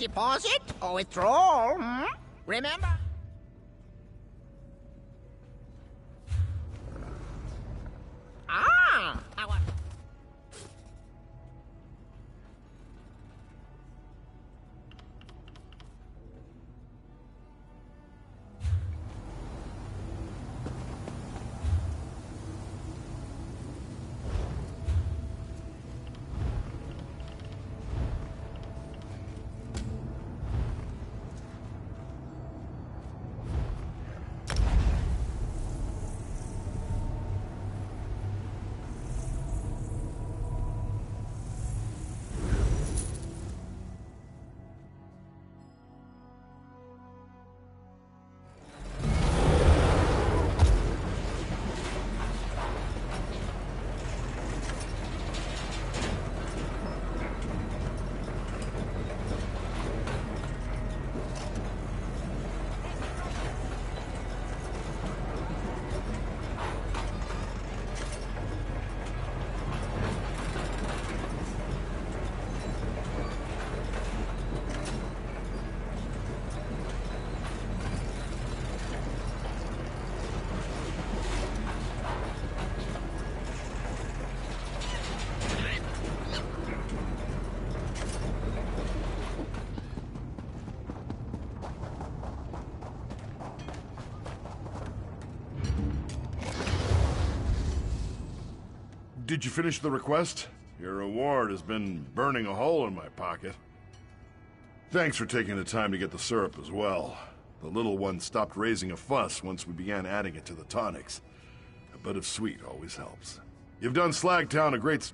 deposit or withdrawal, hmm? Remember? Ah! Did you finish the request? Your reward has been burning a hole in my pocket. Thanks for taking the time to get the syrup as well. The little one stopped raising a fuss once we began adding it to the tonics. A bit of sweet always helps. You've done Slagtown a great...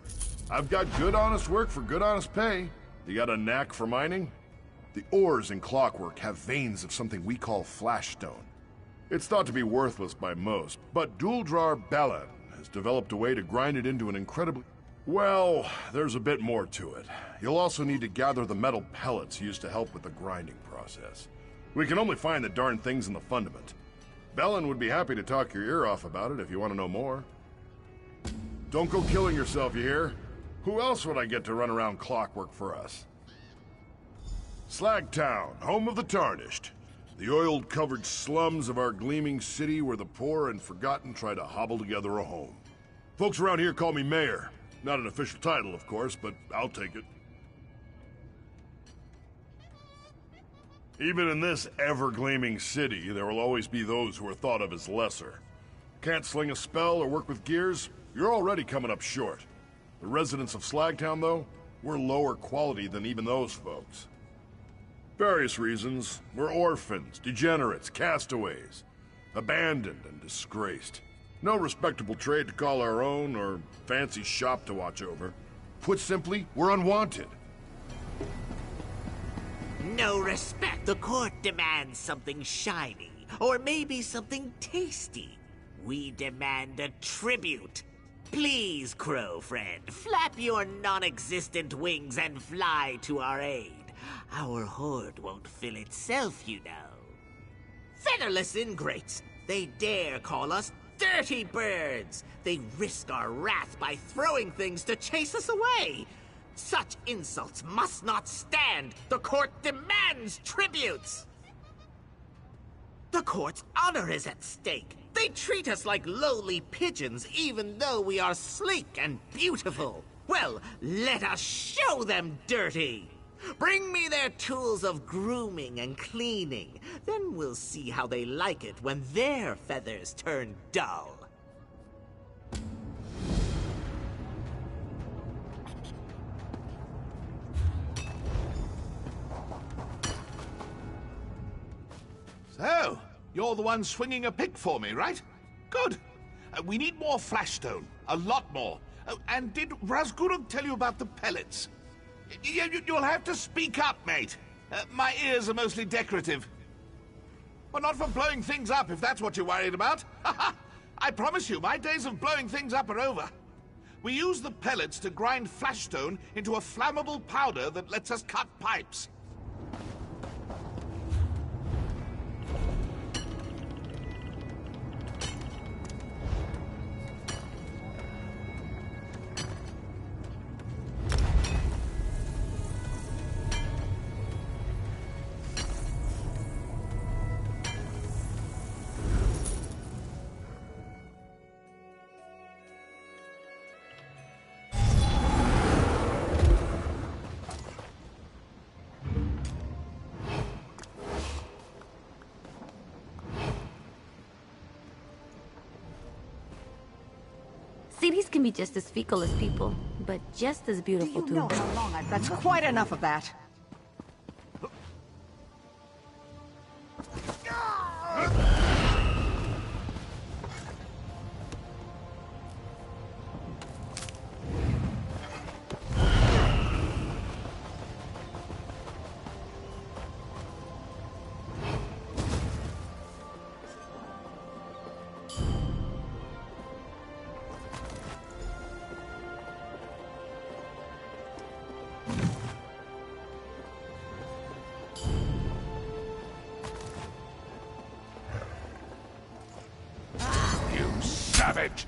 I've got good honest work for good honest pay. You got a knack for mining? The ores in Clockwork have veins of something we call flashstone. It's thought to be worthless by most, but Duldrar Balan has developed a way to grind it into an incredibly... Well, there's a bit more to it. You'll also need to gather the metal pellets used to help with the grinding process. We can only find the darn things in the fundament. Balan would be happy to talk your ear off about it if you want to know more. Don't go killing yourself, you hear? Who else would I get to run around Clockwork for us? Slagtown, home of the tarnished. The oil-covered slums of our gleaming city where the poor and forgotten try to hobble together a home. Folks around here call me mayor. Not an official title, of course, but I'll take it. Even in this ever-gleaming city, there will always be those who are thought of as lesser. Can't sling a spell or work with gears? You're already coming up short. The residents of Slagtown, though, we're lower quality than even those folks. Various reasons. We're orphans, degenerates, castaways. Abandoned and disgraced. No respectable trade to call our own or fancy shop to watch over. Put simply, we're unwanted. No respect. The court demands something shiny, or maybe something tasty. We demand a tribute. Please, Crow friend, flap your non-existent wings and fly to our aid. Our hoard won't fill itself, you know. Featherless ingrates. They dare call us dirty birds. They risk our wrath by throwing things to chase us away. Such insults must not stand. The court demands tributes. The court's honor is at stake. They treat us like lowly pigeons, even though we are sleek and beautiful. Well, let us show them dirty. Bring me their tools of grooming and cleaning. Then we'll see how they like it when their feathers turn dull. So, you're the one swinging a pick for me, right? Good. We need more flashstone. A lot more. And did Razguruk tell you about the pellets? You'll have to speak up, mate. My ears are mostly decorative. Well, not for blowing things up, if that's what you're worried about. I promise you, my days of blowing things up are over. We use the pellets to grind flashstone into a flammable powder that lets us cut pipes. Cities can be just as fecal as people, but just as beautiful Do too. you know how long I've... That's quite enough of that. You savage!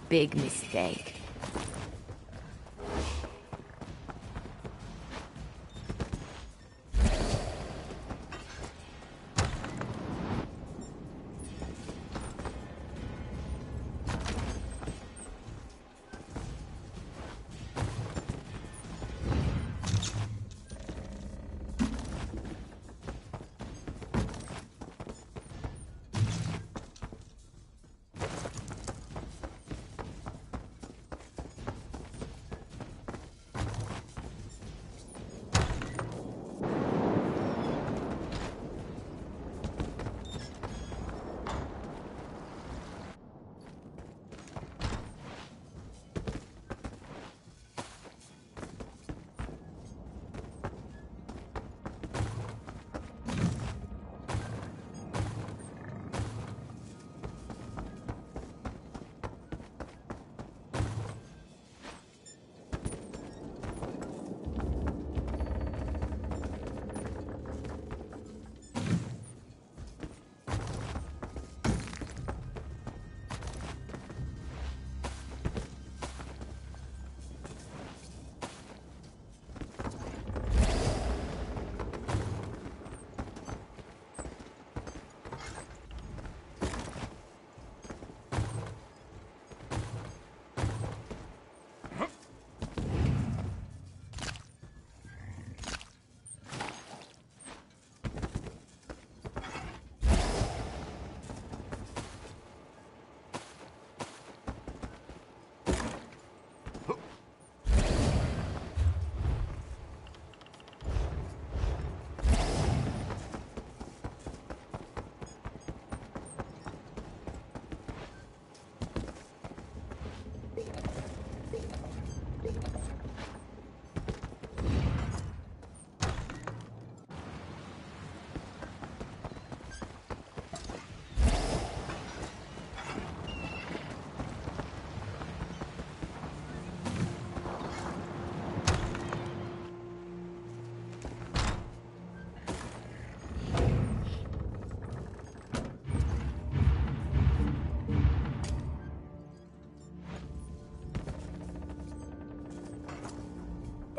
Big mistake.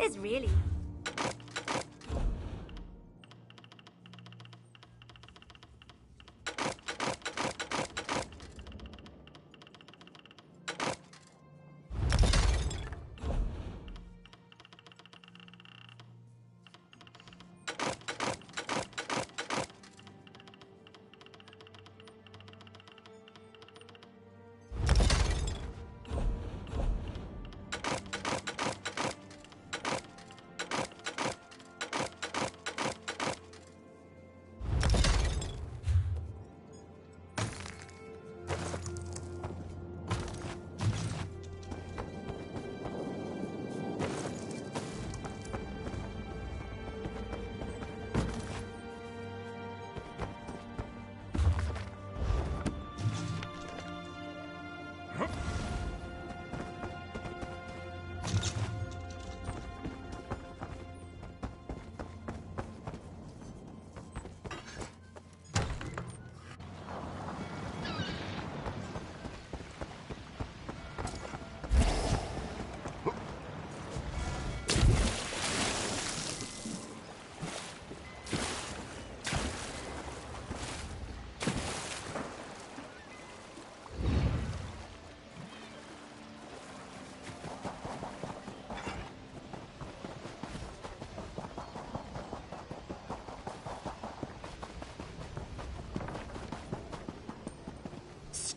There's really...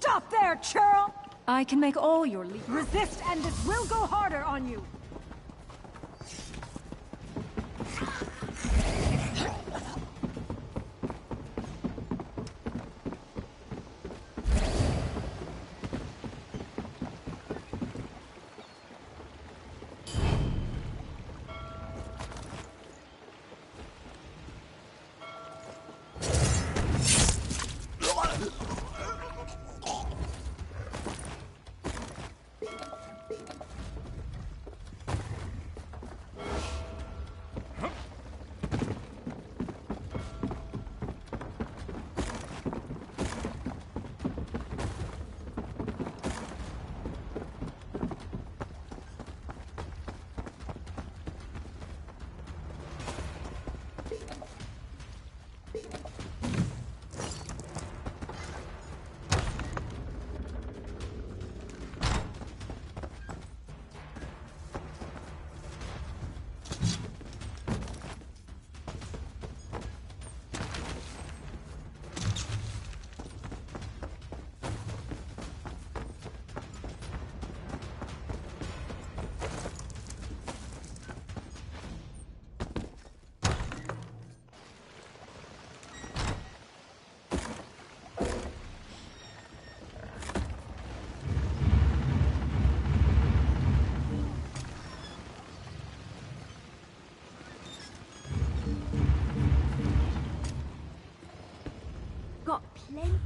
Stop there, churl! I can make all your resist, and this will go harder on you. Got plenty.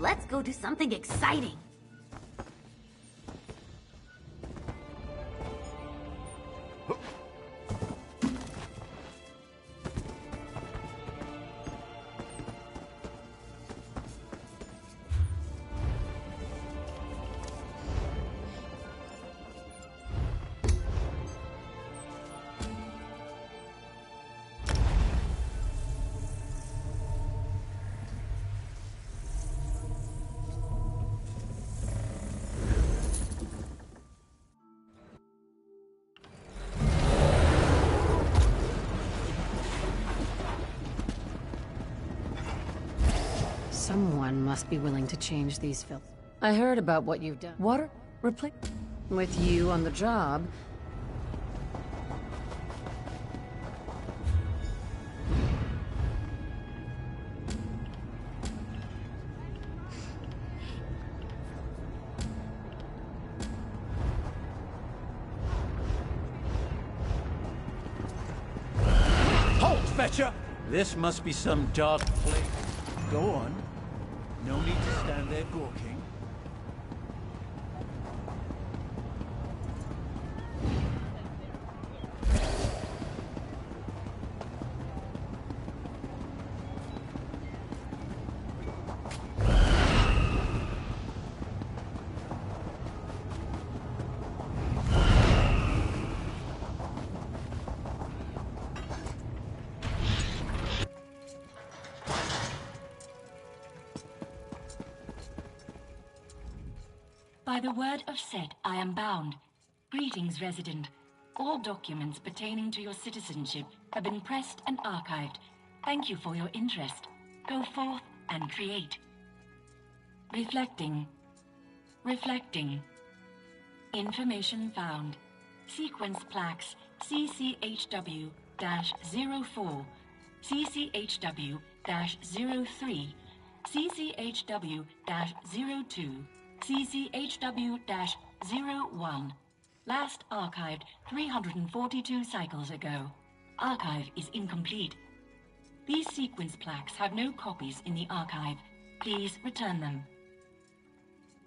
Let's go do something exciting. Someone must be willing to change these filth. I heard about what you've done. Water? Replace? With you on the job. Halt, Fetcher! This must be some dark place. Go on. No need to stand there gawking. By the word of Set, I am bound. Greetings, resident. All documents pertaining to your citizenship have been pressed and archived. Thank you for your interest. Go forth and create. Reflecting. Reflecting. Information found. Sequence plaques CCHW-04, CCHW-03, CCHW-02, CCHW-01. Last archived 342 cycles ago. Archive is incomplete. These sequence plaques have no copies in the archive. Please return them.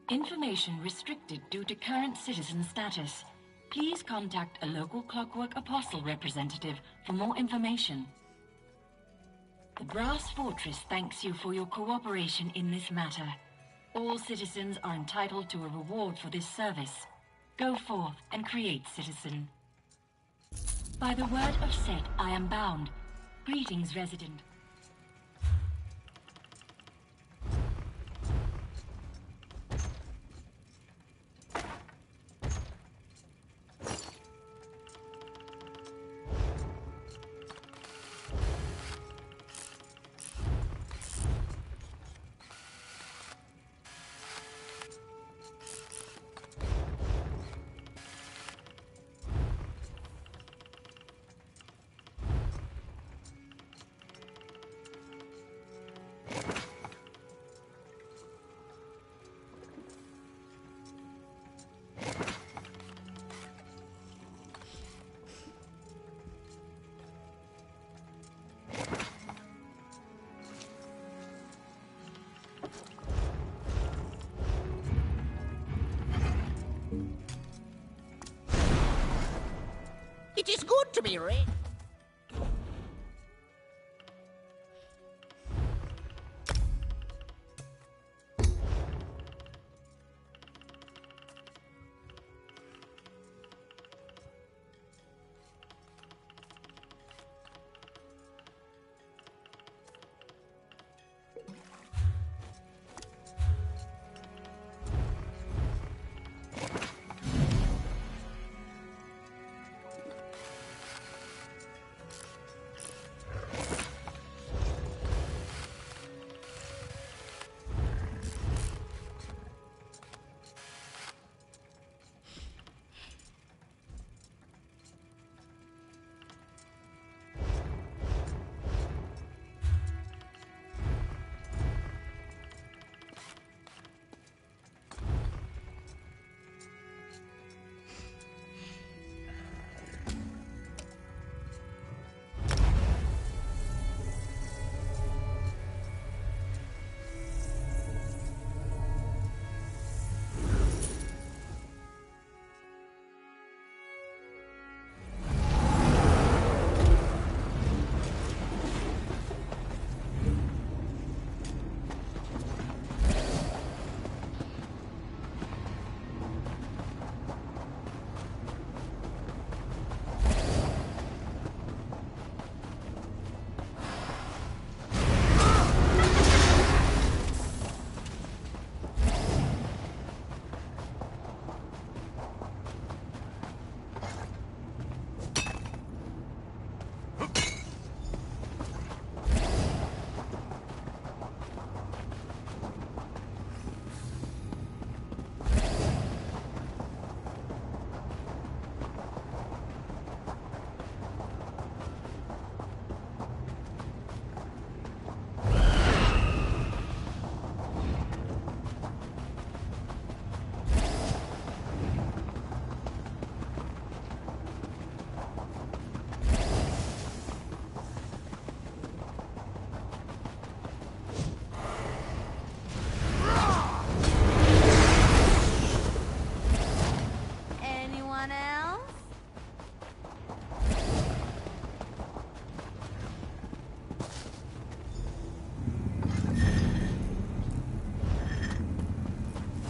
Information restricted due to current citizen status. Please contact a local Clockwork Apostle representative for more information. The Brass Fortress thanks you for your cooperation in this matter. All citizens are entitled to a reward for this service. Go forth and create, citizen. By the word of Set, I am bound. Greetings, resident. It is good to be rich.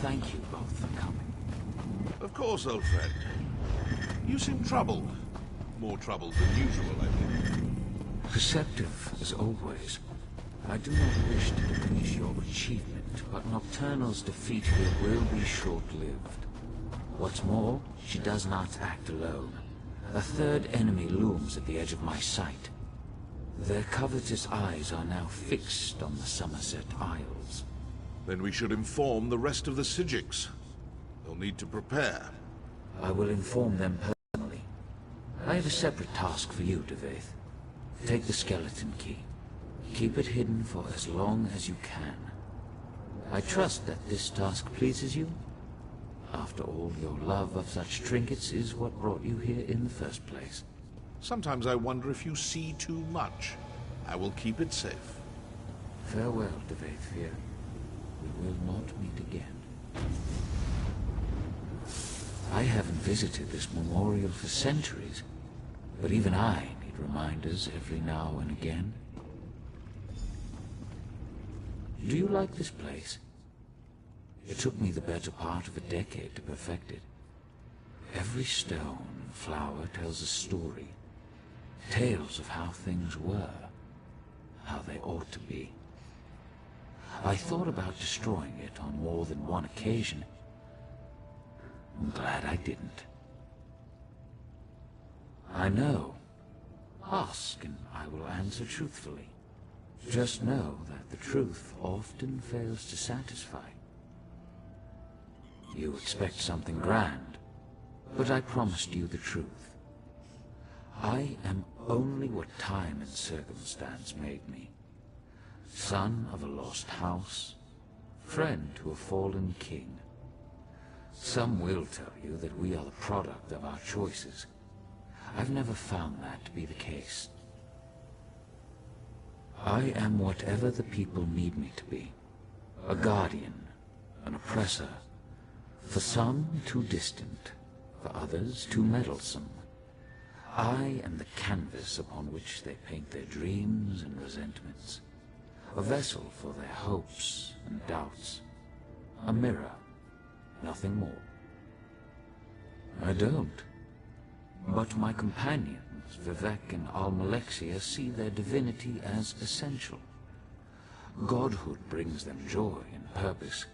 thank you both for coming. Of course, old friend. You seem troubled. More troubled than usual, I think. Perceptive, as always. I do not wish to diminish your achievement, but Nocturnal's defeat here will be short-lived. What's more, she does not act alone. A third enemy looms at the edge of my sight. Their covetous eyes are now fixed on the Somerset Isles. Then we should inform the rest of the Psijics. They'll need to prepare. I will inform them personally. I have a separate task for you, Devaith. Take the skeleton key. Keep it hidden for as long as you can. I trust that this task pleases you. After all, your love of such trinkets is what brought you here in the first place. Sometimes I wonder if you see too much. I will keep it safe. Farewell, Devaith. We will not meet again. I haven't visited this memorial for centuries, but even I need reminders every now and again. Do you like this place? It took me the better part of a decade to perfect it. Every stone and flower tells a story. Tales of how things were, how they ought to be. I thought about destroying it on more than one occasion. I'm glad I didn't. I know. Ask and I will answer truthfully. Just know that the truth often fails to satisfy. You expect something grand, but I promised you the truth. I am only what time and circumstance made me. Son of a lost house, friend to a fallen king. Some will tell you that we are the product of our choices. I've never found that to be the case. I am whatever the people need me to be. A guardian, an oppressor. For some, too distant. For others, too meddlesome. I am the canvas upon which they paint their dreams and resentments. A vessel for their hopes and doubts. A mirror, nothing more. I don't. But my companions, Vivek and Almalexia, see their divinity as essential. Godhood brings them joy and purpose.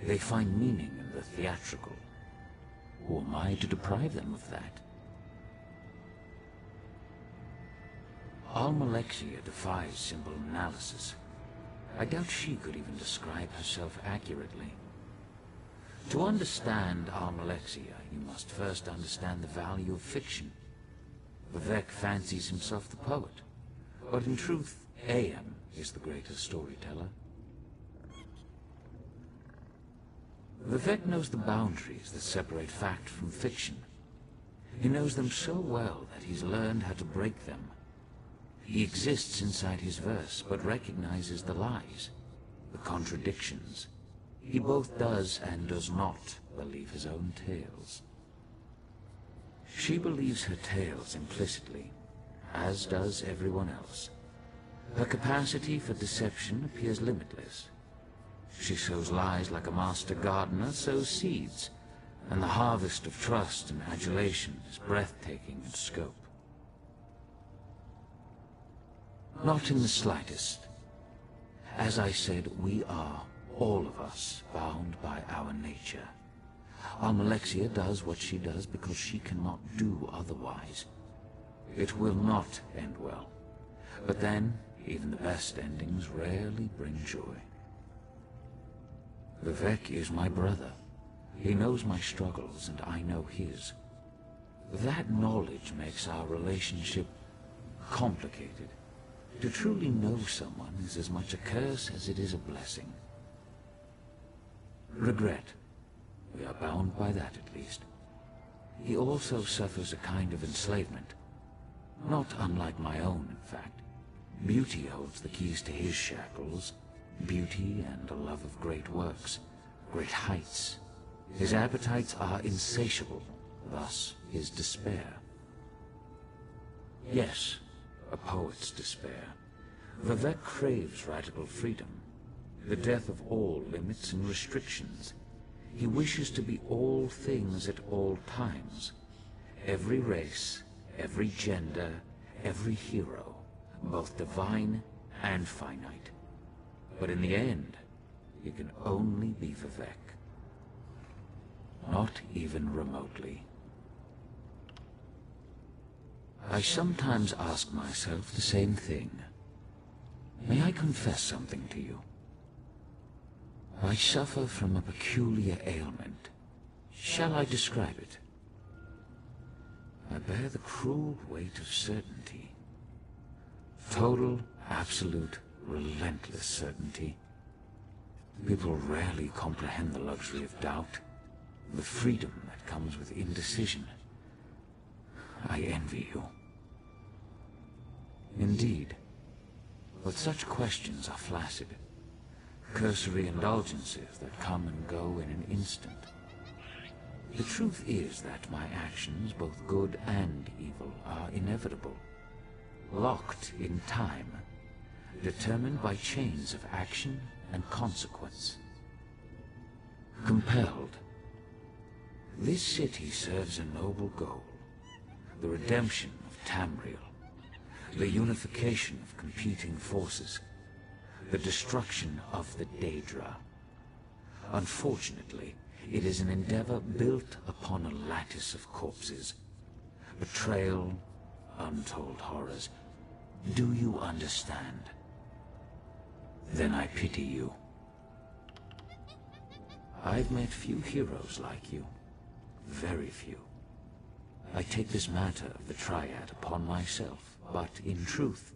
They find meaning in the theatrical. Who am I to deprive them of that? Almalexia defies simple analysis. I doubt she could even describe herself accurately. To understand Almalexia, you must first understand the value of fiction. Vivek fancies himself the poet, but in truth, AM is the greatest storyteller. Vivek knows the boundaries that separate fact from fiction. He knows them so well that he's learned how to break them. He exists inside his verse, but recognizes the lies, the contradictions. He both does and does not believe his own tales. She believes her tales implicitly, as does everyone else. Her capacity for deception appears limitless. She sows lies like a master gardener sows seeds, and the harvest of trust and adulation is breathtaking in scope. Not in the slightest. As I said, we are, all of us, bound by our nature. Almalexia does what she does because she cannot do otherwise. It will not end well. But then, even the best endings rarely bring joy. Vivek is my brother. He knows my struggles, and I know his. That knowledge makes our relationship complicated. To truly know someone is as much a curse as it is a blessing. Regret. We are bound by that, at least. He also suffers a kind of enslavement. Not unlike my own, in fact. Beauty holds the keys to his shackles. Beauty and a love of great works, great heights. His appetites are insatiable, thus his despair. Yes, a poet's despair. Vivek craves radical freedom, the death of all limits and restrictions. He wishes to be all things at all times. Every race, every gender, every hero, both divine and finite. But in the end, he can only be Vivek. Not even remotely. I sometimes ask myself the same thing. May I confess something to you? I suffer from a peculiar ailment. Shall I describe it? I bear the cruel weight of certainty. Total, absolute, relentless certainty. People rarely comprehend the luxury of doubt, the freedom that comes with indecision. I envy you. Indeed, but such questions are flaccid. Cursory indulgences that come and go in an instant. The truth is that my actions, both good and evil, are inevitable, locked in time, determined by chains of action and consequence. Compelled. This city serves a noble goal, the redemption of Tamriel, the unification of competing forces, the destruction of the Daedra. Unfortunately, it is an endeavor built upon a lattice of corpses. Betrayal, untold horrors. Do you understand? Then I pity you. I've met few heroes like you. Very few. I take this matter of the Triad upon myself, but in truth,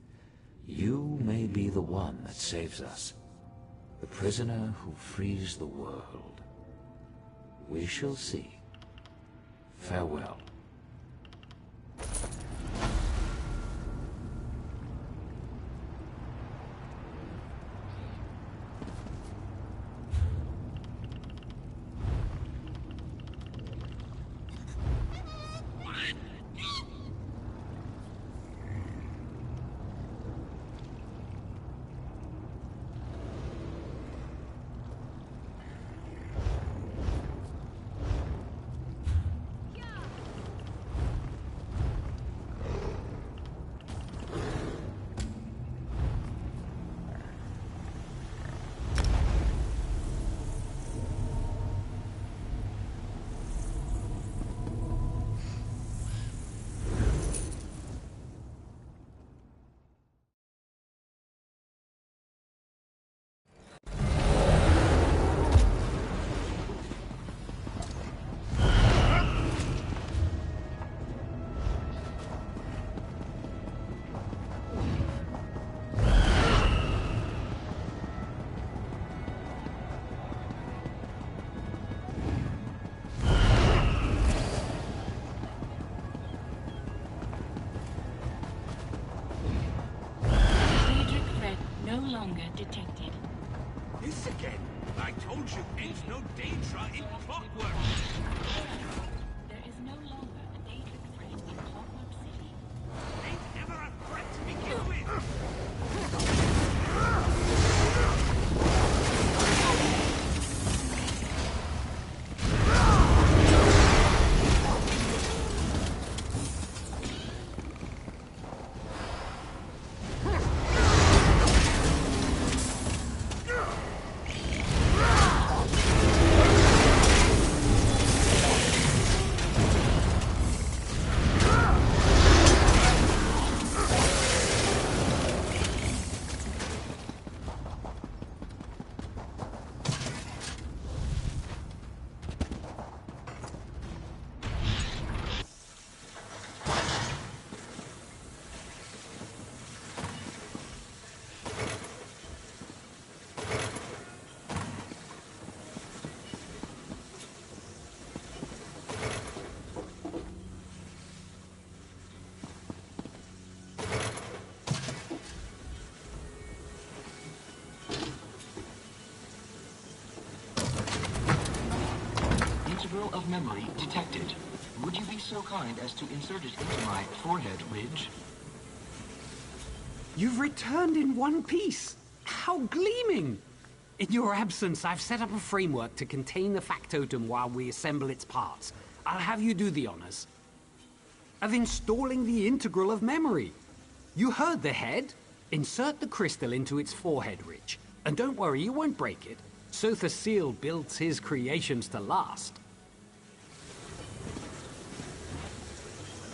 you may be the one that saves us. The prisoner who frees the world. We shall see. Farewell. Detected. This again? I told you, ain't no Daedra in Clockwork. There is no longer a Daedric threat in Clockwork City. Ain't ever a threat to begin with. Of memory detected. Would you be so kind as to insert it into my forehead ridge? You've returned in one piece. How gleaming! In your absence, I've set up a framework to contain the factotum while we assemble its parts. I'll have you do the honors of installing the integral of memory. You heard the head? Insert the crystal into its forehead ridge. And don't worry, you won't break it. Sotha Seal builds his creations to last.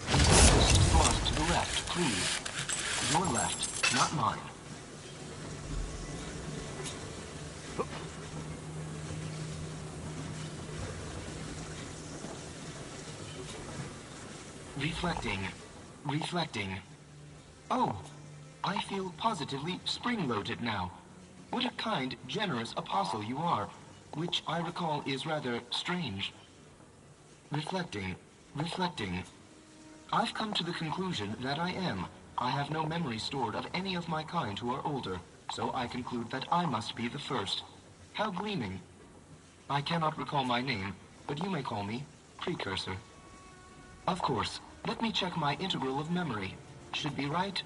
Thrust to the left, please. Your left, not mine. Reflecting. Oh, I feel positively spring-loaded now. What a kind, generous apostle you are, which I recall is rather strange. Reflecting. I've come to the conclusion that I am. I have no memory stored of any of my kind who are older, so I conclude that I must be the first. How gleaming. I cannot recall my name, but you may call me Precursor. Of course. Let me check my integral of memory. Should be right.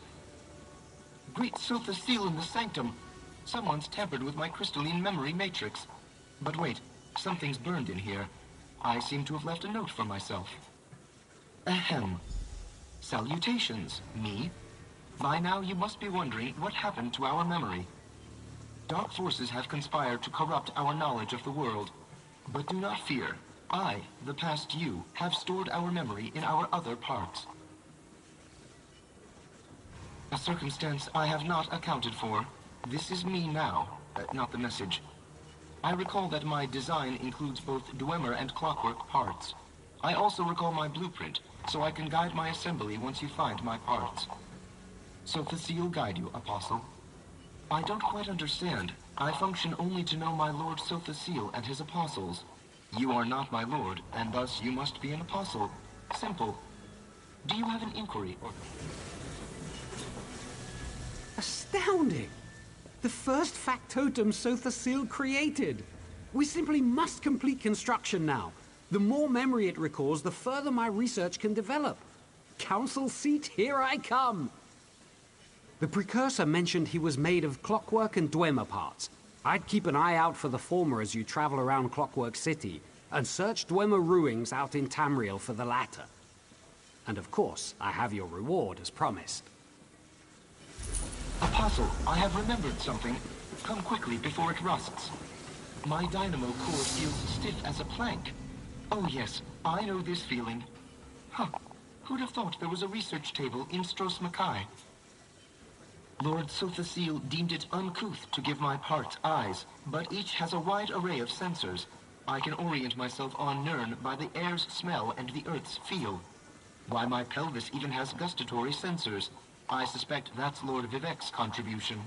Great Sotha Seal in the sanctum. Someone's tampered with my crystalline memory matrix. But wait, something's burned in here. I seem to have left a note for myself. Ahem. Salutations, me. By now you must be wondering what happened to our memory. Dark forces have conspired to corrupt our knowledge of the world. But do not fear. I, the past you, have stored our memory in our other parts. A circumstance I have not accounted for. This is me now, not the message. I recall that my design includes both Dwemer and Clockwork parts. I also recall my blueprint, so I can guide my assembly once you find my parts. Sotha Seal guide you, Apostle. I don't quite understand. I function only to know my Lord Sotha Seal and his apostles. You are not my lord, and thus you must be an apostle. Simple. Do you have an inquiry or... Astounding! The first factotum Sotha Seal created. We simply must complete construction now. The more memory it recalls, the further my research can develop. Council seat, here I come! The precursor mentioned he was made of Clockwork and Dwemer parts. I'd keep an eye out for the former as you travel around Clockwork City, and search Dwemer ruins out in Tamriel for the latter. And of course, I have your reward as promised. Apostle, I have remembered something. Come quickly before it rusts. My dynamo core feels stiff as a plank. Oh yes, I know this feeling. Huh, who'd have thought there was a research table in Stros Mackay? Lord Sotha Seal deemed it uncouth to give my parts eyes, but each has a wide array of sensors. I can orient myself on Nirn by the air's smell and the earth's feel. Why, my pelvis even has gustatory sensors. I suspect that's Lord Vivek's contribution.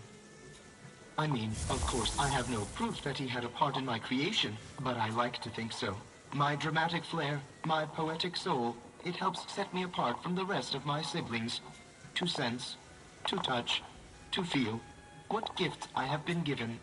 I mean, of course, I have no proof that he had a part in my creation, but I like to think so. My dramatic flair, my poetic soul, it helps set me apart from the rest of my siblings. To sense, to touch, to feel what gift I have been given.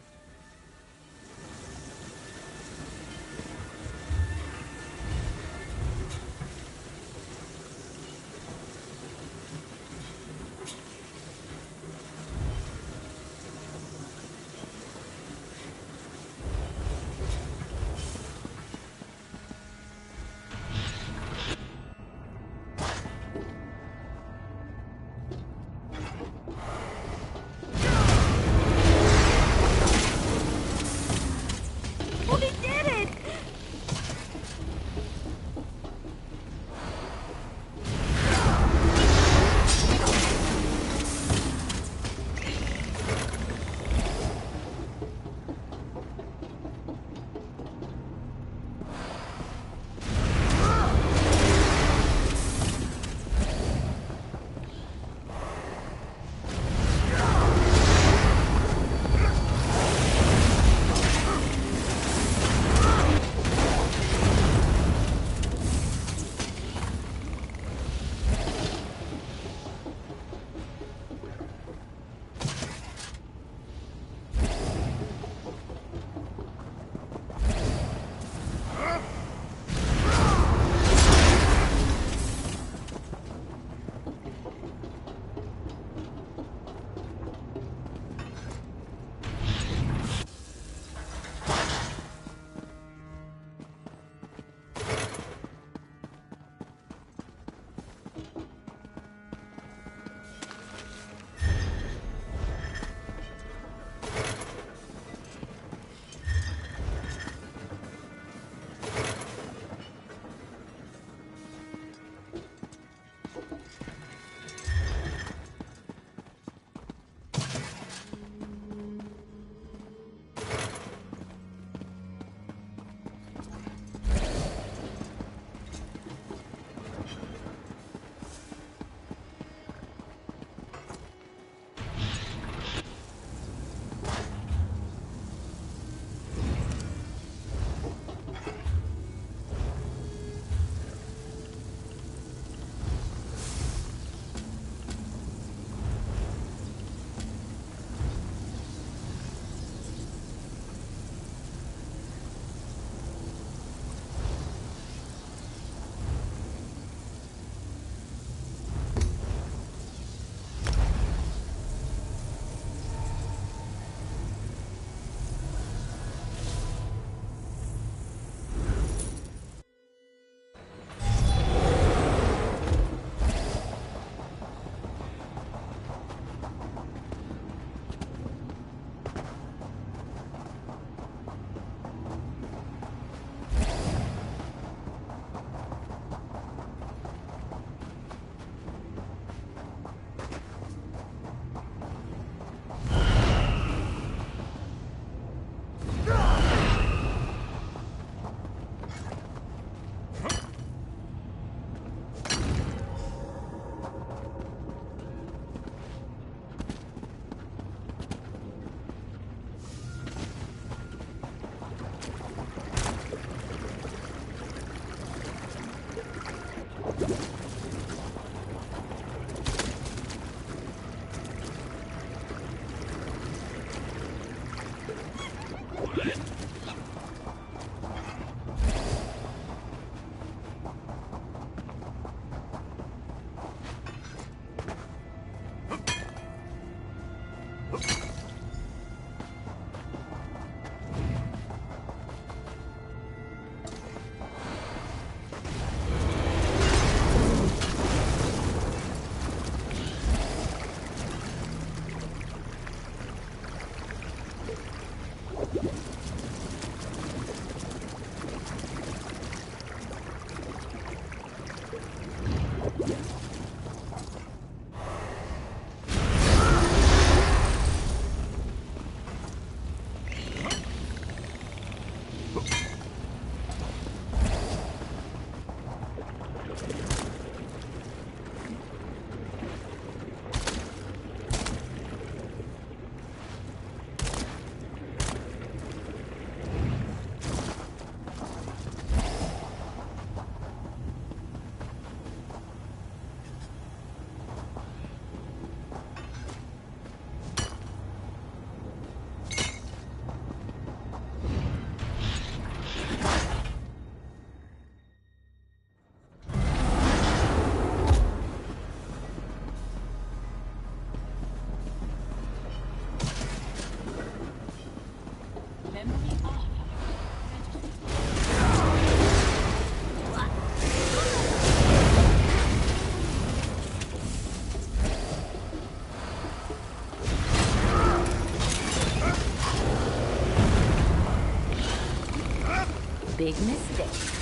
big mistake.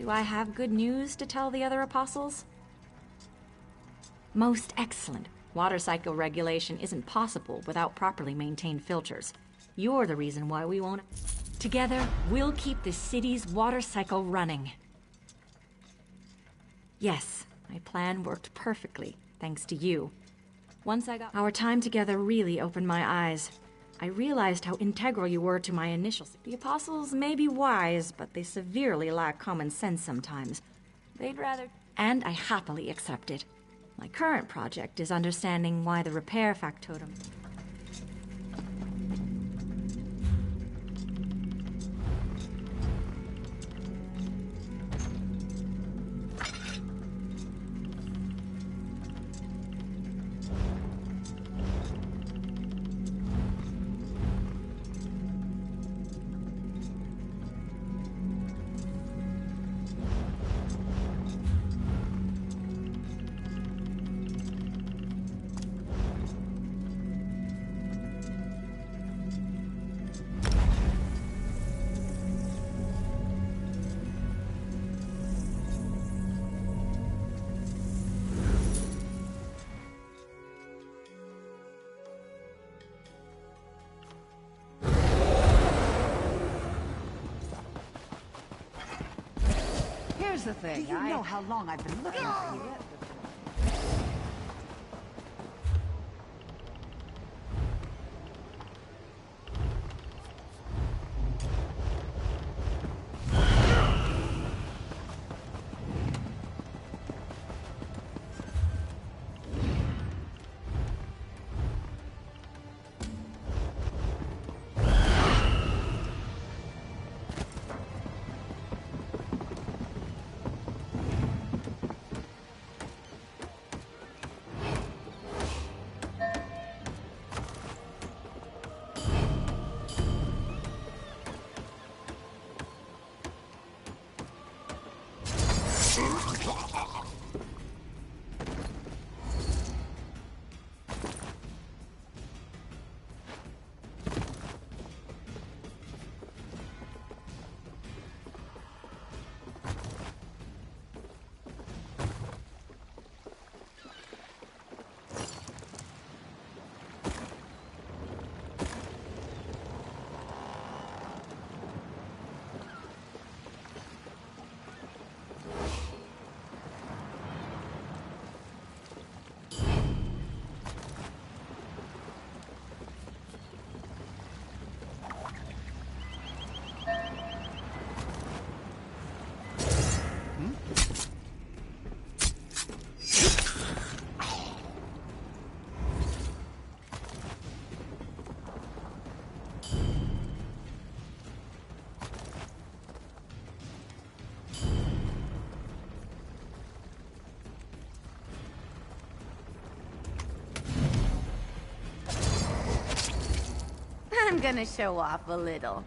Do I have good news to tell the other apostles? Most excellent. Water cycle regulation isn't possible without properly maintained filters. You're the reason why we won't... Together, we'll keep the city's water cycle running. Yes, my plan worked perfectly, thanks to you. Once I got... Our time together really opened my eyes. I realized how integral you were to my initial... The apostles may be wise, but they severely lack common sense sometimes. They'd rather... And I happily accept it. My current project is understanding why the repair factotum... Here's the thing, do you know how long I've been looking for you? I'm gonna show off a little.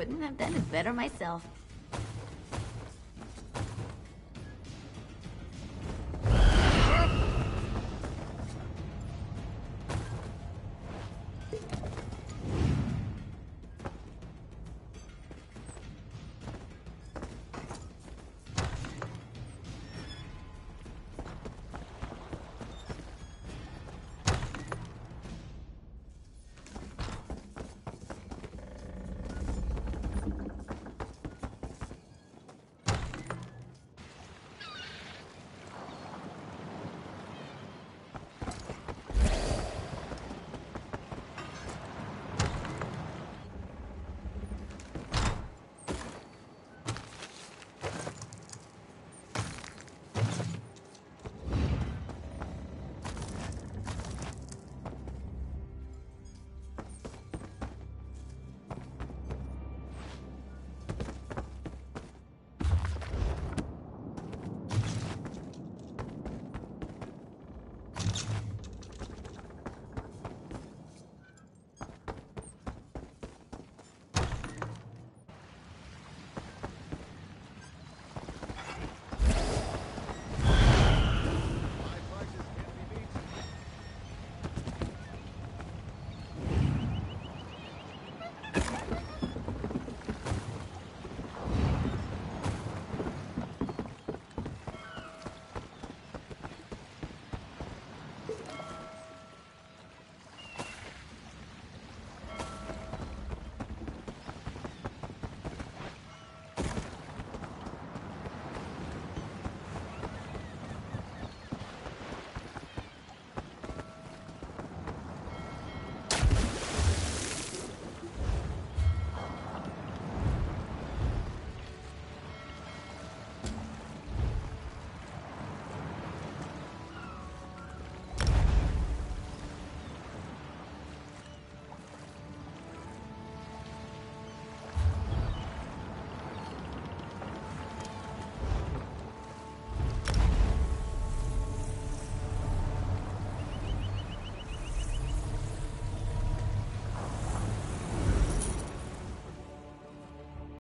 couldn't have done it better myself.